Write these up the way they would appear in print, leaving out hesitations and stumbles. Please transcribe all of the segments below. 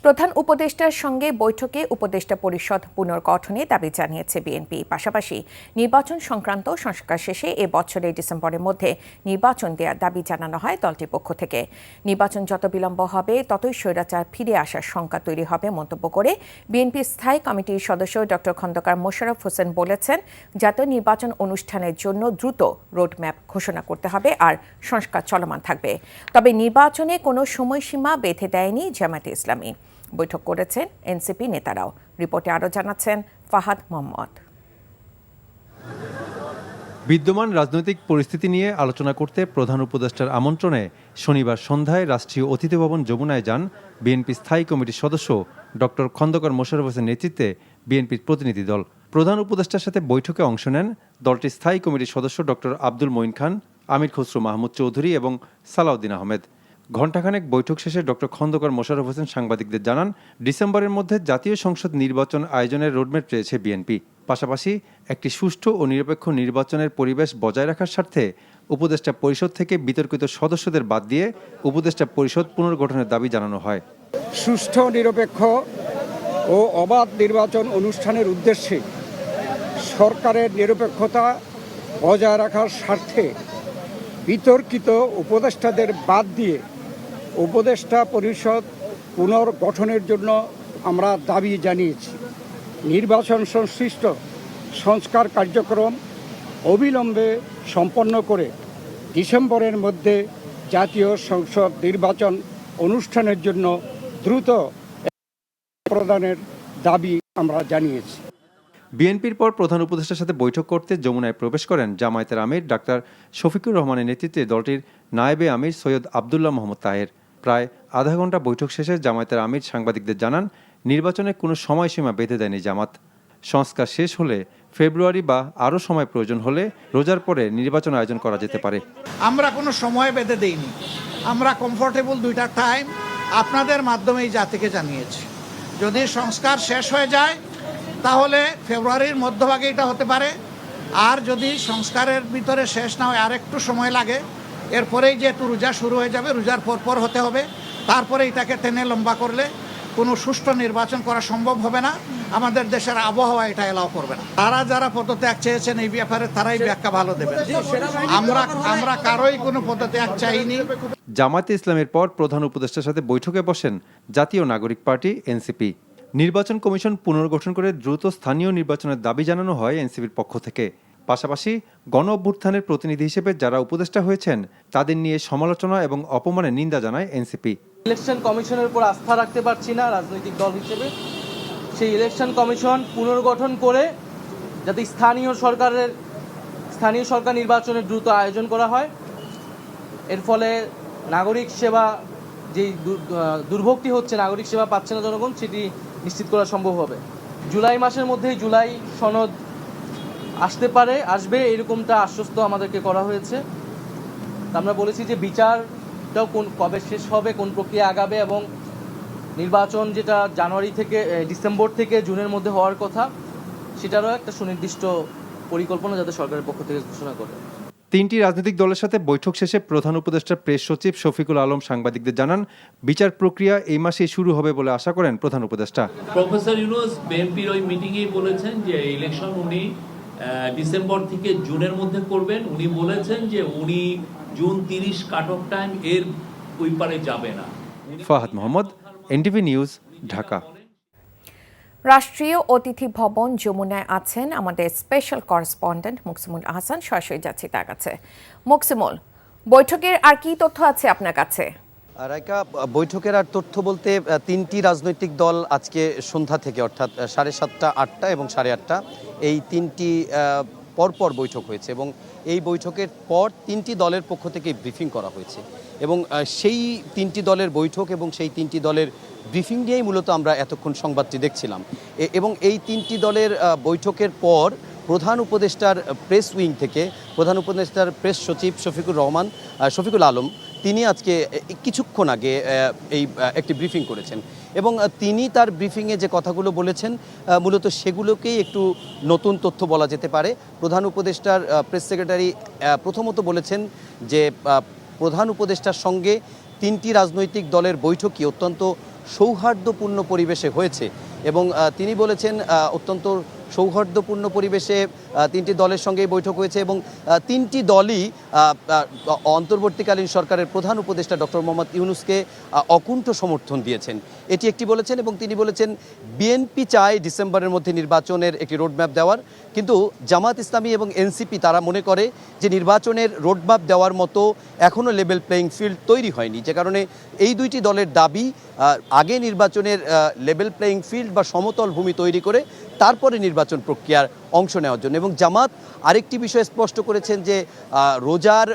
প্রধান উপদেষ্টার সঙ্গে বৈঠকে উপদেষ্টা পরিষদ পুনর্গঠনে দাবি জানিয়েছে বিএনপি। পাশাপাশি নির্বাচন সংক্রান্ত সংস্কার শেষে এ বছরের ডিসেম্বরের মধ্যে নির্বাচন দেওয়ার দাবি জানানো হয় দলটির পক্ষ থেকে। নির্বাচন যত বিলম্ব হবে ততই স্বৈরাচার ফিরে আসার শঙ্কা তৈরি হবে মন্তব্য করে বিএনপি স্থায়ী কমিটির সদস্য ডক্টর খন্দকার মোশাররফ হোসেন বলেছেন, জাতীয় নির্বাচন অনুষ্ঠানের জন্য দ্রুত রোডম্যাপ ঘোষণা করতে হবে আর সংস্কার চলমান থাকবে। তবে নির্বাচনে কোনো সময়সীমা বেঁধে দেয়নি জামায়াতে ইসলামী। বৈঠক করেছেন এনসিপি নেতারাও। রিপোর্টে আরও জানাচ্ছেন ফাহাদ মোহাম্মদ। বিদ্যমান রাজনৈতিক পরিস্থিতি নিয়ে আলোচনা করতে প্রধান উপদেষ্টার আমন্ত্রণে শনিবার সন্ধ্যায় রাষ্ট্রীয় অতিথি ভবন যমুনায় যান বিএনপি স্থায়ী কমিটির সদস্য ডক্টর খন্দকার মোশাররফ হোসেনের নেতৃত্বে বিএনপির প্রতিনিধি দল। প্রধান উপদেষ্টার সাথে বৈঠকে অংশ নেন দলটির স্থায়ী কমিটির সদস্য ডক্টর আব্দুল মঈন খান, আমির খসরু মাহমুদ চৌধুরী এবং সালাউদ্দিন আহমেদ। ঘণ্টাখানেক বৈঠক শেষে ডক্টর খন্দকার মোশাররফ হোসেন সাংবাদিকদের জানান, ডিসেম্বরের মধ্যে জাতীয় সংসদ নির্বাচন আয়োজনের রোডম্যাপ চেয়েছে বিএনপি। পাশাপাশি একটি সুষ্ঠু ও নিরপেক্ষ নির্বাচনের পরিবেশ বজায় রাখার স্বার্থে উপদেষ্টা পরিষদ থেকে বিতর্কিত সদস্যদের বাদ দিয়ে উপদেষ্টা পরিষদ পুনর্গঠনের দাবি জানানো হয়। সুষ্ঠু, নিরপেক্ষ ও অবাধ নির্বাচন অনুষ্ঠানের উদ্দেশ্যে সরকারের নিরপেক্ষতা বজায় রাখার স্বার্থে বিতর্কিত উপদেষ্টাদের বাদ দিয়ে উপদেষ্টা পরিষদ পুনর্গঠনের জন্য আমরা দাবি জানিয়েছি। নির্বাচন সংশ্লিষ্ট সংস্কার কার্যক্রম অবিলম্বে সম্পন্ন করে ডিসেম্বরের মধ্যে জাতীয় সংসদ নির্বাচন অনুষ্ঠানের জন্য দ্রুত প্রদানের দাবি আমরা জানিয়েছি। বিএনপির পর প্রধান উপদেষ্টার সাথে বৈঠক করতে যমুনায় প্রবেশ করেন জামায়াতের আমির ডাক্তার শফিকুর রহমানের নেতৃত্বে দলটির নায়েবে আমির সৈয়দ আবদুল্লাহ মোহাম্মদ তাহের। প্রায় আধা ঘন্টা বৈঠক শেষে জামায়াতের আমির সাংবাদিকদের জানান, নির্বাচনে কোনো সময়সীমা বেঁধে দেয়নি জামাত। সংস্কার শেষ হলে ফেব্রুয়ারি বা আরও সময় প্রয়োজন হলে রোজার পরে নির্বাচন আয়োজন করা যেতে পারে। আমরা কোনো সময় বেঁধে দেইনি, আমরা কমফোর্টেবল দুইটা টাইম আপনাদের মাধ্যমে এই জাতিকে জানিয়েছি। যদি সংস্কার শেষ হয়ে যায় তাহলে ফেব্রুয়ারির মধ্যভাগে এটা হতে পারে, আর যদি সংস্কারের ভিতরে শেষ না হয় আর একটু সময় লাগে, এরপরেই যেহেতু রোজা শুরু হয়ে যাবে, রোজার পর হতে হবে, তারপরে এটাকে টেনে লম্বা করলে কোনো সুষ্ঠু নির্বাচন করা সম্ভব হবে না। আমাদের দেশের আবহাওয়া এটা এলাও করবে না। তারা যারা পদত্যাগ চেয়েছেন এই ব্যাপারে তারাই ব্যাখ্যা ভালো দেবেন। আমরা কারোই কোনো পদত্যাগ চাইনি। জামায়াতে ইসলামের পর প্রধান উপদেষ্টার সাথে বৈঠকে বসেন জাতীয় নাগরিক পার্টি এনসিপি। নির্বাচন কমিশন পুনর্গঠন করে দ্রুত স্থানীয় নির্বাচনের দাবি জানানো হয় এনসিপির পক্ষ থেকে। পাশাপাশি গণ অভ্যুত্থানের প্রতিনিধি হিসেবে যারা উপদেষ্টা হয়েছেন তাদের নিয়ে সমালোচনা এবং অপমানের নিন্দা জানায় এনসিপি। ইলেকশন কমিশনের উপর আস্থা রাখতে পারছি না রাজনৈতিক দল হিসেবে। সেই ইলেকশন কমিশন পুনর্গঠন করে যাতে স্থানীয় সরকার নির্বাচনের দ্রুত আয়োজন করা হয়, এর ফলে নাগরিক সেবা যেই দুর্ভোগটি হচ্ছে, নাগরিক সেবা পাচ্ছে না জনগণ, সেটি নিশ্চিত করা সম্ভব হবে। জুলাই মাসের মধ্যেই জুলাই সনদ আসবে এরকমটা আশ্বস্ত আমাদেরকে করা হয়েছে। আমরা বলেছি যে বিচারটাও কবে শেষ হবে, কোন প্রক্রিয়া আগাবে, এবং নির্বাচন যেটা জানুয়ারি থেকে ডিসেম্বর থেকে জুনের মধ্যে হওয়ার কথা, সেটারও একটা সুনির্দিষ্ট পরিকল্পনা যাতে সরকারের পক্ষ থেকে ঘোষণা করে। তিনটি রাজনৈতিক দলের সাথে বৈঠক শেষে প্রধান উপদেষ্টার প্রেস সচিব শফিকুল আলম সাংবাদিকদের জানান, বিচার প্রক্রিয়া এই মাসেই শুরু হবে বলে আশা করেন প্রধান উপদেষ্টা। প্রফেসর ইউনূস বিএনপির ওই মিটিংয়েই বলেছেন যে ইলেকশন উনি ডিসেম্বর থেকে জুনের মধ্যে করবেন। উনি বলেছেন যে উনি জুন 30 কাট অফ টাইম, এর ওই পারে যাবে না। Fahad Mohammad, NTV news, Dhaka. রাষ্ট্রীয় অতিথি ভবন যমুনায় আছেন আমাদের স্পেশাল করেসপন্ডেন্ট মুকসিমুল আহসান। সরাসরি যাচ্ছি তার কাছে। মুকসিমুল, বৈঠকের আর কি তথ্য আছে আপনার কাছে? রাইকা, বৈঠকের আর তথ্য বলতে তিনটি রাজনৈতিক দল আজকে সন্ধ্যা থেকে, অর্থাৎ 7:30, 8টা এবং 8:30, এই তিনটি পরপর বৈঠক হয়েছে এবং এই বৈঠকের পর তিনটি দলের পক্ষ থেকে ব্রিফিং করা হয়েছে এবং সেই তিনটি দলের বৈঠক এবং সেই তিনটি দলের ব্রিফিং নিয়েই মূলত আমরা এতক্ষণ সংবাদটি দেখছিলাম। এবং এই তিনটি দলের বৈঠকের পর প্রধান উপদেষ্টার প্রেস উইং থেকে প্রধান উপদেষ্টার প্রেস সচিব শফিকুল আলম তিনি আজকে কিছুক্ষণ আগে একটি ব্রিফিং করেছেন এবং তিনি তার ব্রিফিংয়ে যে কথাগুলো বলেছেন মূলত সেগুলোকেই একটু নতুন তথ্য বলা যেতে পারে। প্রধান উপদেষ্টার প্রেস সেক্রেটারি প্রথমত বলেছেন যে প্রধান উপদেষ্টার সঙ্গে তিনটি রাজনৈতিক দলের বৈঠকই অত্যন্ত সৌহার্দ্যপূর্ণ পরিবেশে হয়েছে এবং তিনি বলেছেন অত্যন্ত সৌহার্দ্যপূর্ণ পরিবেশে তিনটি দলের সঙ্গেই বৈঠক হয়েছে এবং তিনটি দলই অন্তর্বর্তীকালীন সরকারের প্রধান উপদেষ্টা ডক্টর মোহাম্মদ ইউনূসকে অকুণ্ঠ সমর্থন দিয়েছেন, এটি একটি বলেছেন। এবং তিনি বলেছেন বিএনপি চায় ডিসেম্বরের মধ্যে নির্বাচনের একটি রোডম্যাপ দেওয়ার, কিন্তু জামাত ইসলামী এবং এনসিপি তারা মনে করে যে নির্বাচনের রোডম্যাপ দেওয়ার মতো এখনও লেভেল প্লেয়িং ফিল্ড তৈরি হয়নি, যে কারণে এই দুইটি দলের দাবি আগে নির্বাচনের লেভেল প্লেয়িং ফিল্ড বা সমতল ভূমি তৈরি করে তারপরে নির্বাচন প্রক্রিয়ার অংশ নেওয়ার জন্য। এবং জামাত আরেকটি বিষয় স্পষ্ট করেছেন যে রোজার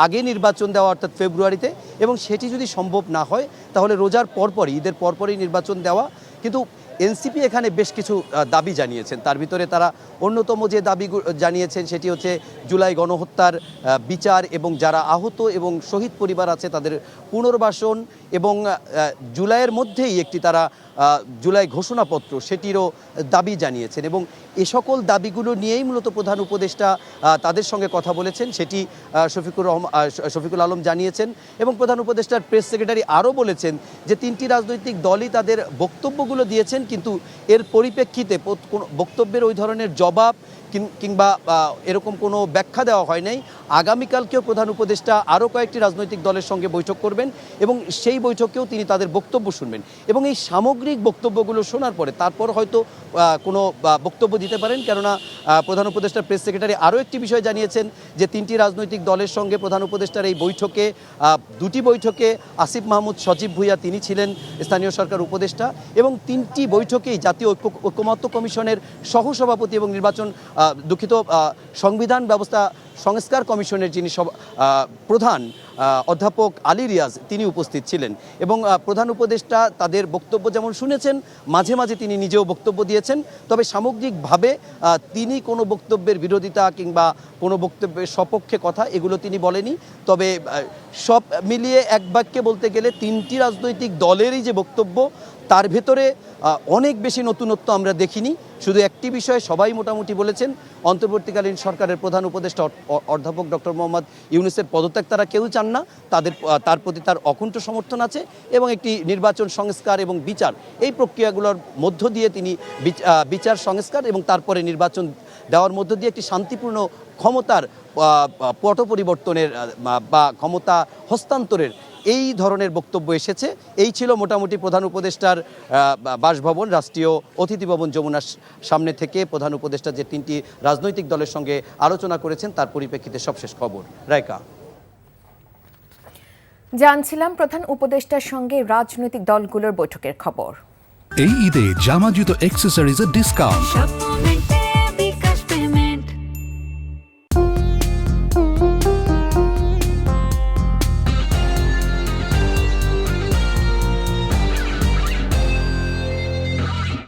আগে নির্বাচন দেওয়া অর্থাৎ ফেব্রুয়ারিতে, এবং সেটি যদি সম্ভব না হয় তাহলে রোজার পরপরই ঈদের পরপরই নির্বাচন দেওয়া। কিন্তু এনসিপি এখানে বেশ কিছু দাবি জানিয়েছেন, তার ভিতরে তারা অন্যতম যে দাবি জানিয়েছেন সেটি হচ্ছে জুলাই গণহত্যার বিচার এবং যারা আহত এবং শহীদ পরিবার আছে তাদের পুনর্বাসন, এবং জুলাইয়ের মধ্যেই একটি তারা জুলাই ঘোষণাপত্র সেটিরও দাবি জানিয়েছেন। এবং এ সকল দাবিগুলো নিয়েই মূলত প্রধান উপদেষ্টা তাদের সঙ্গে কথা বলেছেন, সেটি শফিকুল আলম জানিয়েছেন। এবং প্রধান উপদেষ্টার প্রেস সেক্রেটারি আরও বলেছেন যে তিনটি রাজনৈতিক দলই তাদের বক্তব্যগুলো দিয়েছেন, কিন্তু এর পরিপ্রেক্ষিতে বক্তব্যের ওই ধরনের জবাব কিংবা এরকম কোনো ব্যাখ্যা দেওয়া হয় নাই। আগামীকালকেও প্রধান উপদেষ্টা আরও কয়েকটি রাজনৈতিক দলের সঙ্গে বৈঠক করবেন এবং সেই বৈঠকেও তিনি তাদের বক্তব্য শুনবেন এবং এই সামগ্রিক বক্তব্যগুলো শোনার পরে তারপর হয়তো কোনো বক্তব্য দিতে পারেন। কেননা প্রধান উপদেষ্টার প্রেস সেক্রেটারি আরও একটি বিষয় জানিয়েছেন যে তিনটি রাজনৈতিক দলের সঙ্গে প্রধান উপদেষ্টার এই বৈঠকে দুটি বৈঠকে আসিফ মাহমুদ সজীব ভুঁইয়া তিনি ছিলেন স্থানীয় সরকার উপদেষ্টা, এবং তিনটি বৈঠকেই জাতীয় ঐকমত্য কমিশনের সহসভাপতি এবং সংবিধান ব্যবস্থা সংস্কার কমিশনের যিনি প্রধান অধ্যাপক আলী রিয়াজ তিনি উপস্থিত ছিলেন। এবং প্রধান উপদেষ্টা তাদের বক্তব্য যেমন শুনেছেন, মাঝে মাঝে তিনি নিজেও বক্তব্য দিয়েছেন, তবে সামগ্রিকভাবে তিনি কোনো বক্তব্যের বিরোধিতা কিংবা কোনো বক্তব্যের সপক্ষে কথা এগুলো তিনি বলেনি। তবে সব মিলিয়ে এক বাক্যে বলতে গেলে তিনটি রাজনৈতিক দলেরই যে বক্তব্য তার ভেতরে অনেক বেশি নতুনত্ব আমরা দেখিনি। শুধু একটি বিষয়ে সবাই মোটামুটি বলেছেন, অন্তর্বর্তীকালীন সরকারের প্রধান উপদেষ্টা অধ্যাপক ডক্টর মোহাম্মদ ইউনূসের পদত্যাগ তারা কেউ চান না, তার প্রতি তার অকুণ্ঠ সমর্থন আছে এবং একটি নির্বাচন সংস্কার এবং বিচার এই প্রক্রিয়াগুলোর মধ্য দিয়ে তিনি বিচার সংস্কার এবং তারপরে নির্বাচন দেওয়ার মধ্য দিয়ে একটি শান্তিপূর্ণ ক্ষমতার পট পরিবর্তনের বা ক্ষমতা হস্তান্তরের এই ধরনের বক্তব্য এসেছে। এই ছিল মোটামুটি প্রধান উপদেষ্টার বাসভবন রাষ্ট্রীয় অতিথি ভবন যমুনার সামনে থেকে প্রধান উপদেষ্টা যে তিনটি রাজনৈতিক দলের সঙ্গে আলোচনা করেছেন তার পরিপ্রেক্ষিতে সবশেষ খবর। রায়কা, জানছিলাম প্রধান উপদেষ্টার সঙ্গে রাজনৈতিক দলগুলোর বৈঠকের খবর। এই ঈদে জামা জুতো অ্যাক্সেসরিজের ডিসকাউন্ট